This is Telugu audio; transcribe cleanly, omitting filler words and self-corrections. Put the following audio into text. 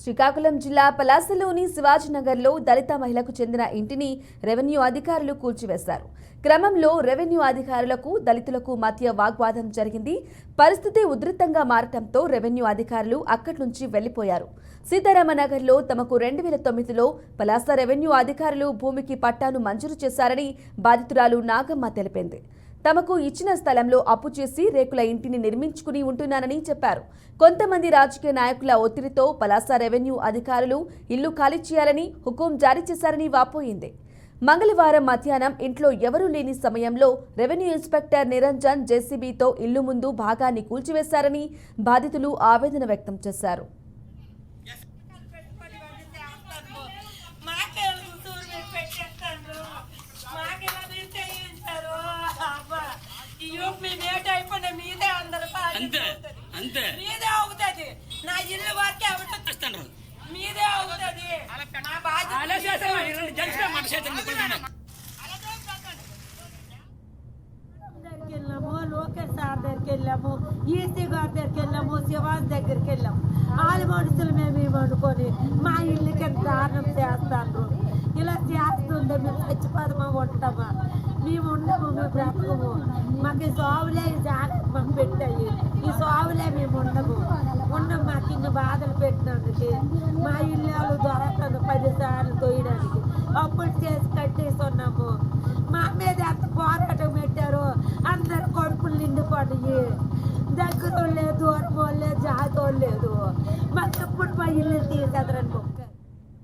శ్రీకాకుళం జిల్లా పలాసలోని శివాజీనగర్లో దళిత మహిళకు చెందిన ఇంటిని రెవెన్యూ అధికారులు కూల్చివేశారు. క్రమంలో రెవెన్యూ అధికారులకు దళితులకు మధ్య వాగ్వాదం జరిగింది. పరిస్థితి ఉధృతంగా మారటంతో రెవెన్యూ అధికారులు అక్కడి నుంచి వెళ్లిపోయారు. సీతారామనగర్లో తమకు 2009లో పలాస రెవెన్యూ అధికారులు భూమికి పట్టాను మంజూరు చేశారని బాధితురాలు నాగమ్మ తెలిపింది. తమకు ఇచ్చిన స్థలంలో అప్పు చేసి రేకుల ఇంటిని నిర్మించుకుని ఉంటున్నానని చెప్పారు. కొంతమంది రాజకీయ నాయకుల ఒత్తిడితో పలాస రెవెన్యూ అధికారులు ఇల్లు ఖాళీ చేయాలని హుకుం జారీ చేశారని వాపోయింది. మంగళవారం మధ్యాహ్నం ఇంట్లో ఎవరూ లేని సమయంలో రెవెన్యూ ఇన్స్పెక్టర్ నిరంజన్ జేసీబీతో ఇల్లు ముందు భాగాన్ని కూల్చివేశారని బాధితులు ఆవేదన వ్యక్తం చేశారు. అంతే మీదే అవుతుంది. నా ఇల్లు వరకే అవుతుంది. మీదే అవుతుంది. వెళ్ళాము, లోకేష్ సార్ దగ్గరికి వెళ్ళాము, ఈసీ గారి దగ్గరికి వెళ్ళాము, శివాజ్ దగ్గరికి వెళ్ళాము. వాళ్ళ మనుషులు మేము అనుకొని మా ఇల్లుకి దారుణం చేస్తాను. ఇలా చేస్తుంటే మేము చచ్చిపోదామా ఉంటామా? మేము ఉండము, మేము బ్రతకము. మాకు ఈ సావులే జాగ్రత్త మాకు పెట్టాయి. ఈ సావులే మేము ఉండము. మాకు ఇన్ని బాధలు పెట్టినందుకు మా ఇల్లు దొరకదు 10 సార్లు తోయడానికి అప్పులు చేసి కట్టేస్తున్నాము. మా మీద ఎంత పోరాటం పెట్టారో అందరు కొడుకులు నిండిపోయి దగ్గర లేదు, దూరం లేదు, జాతో లేదు. మాకు ఎప్పుడు మా ఇల్లు తీసేదరనుకో.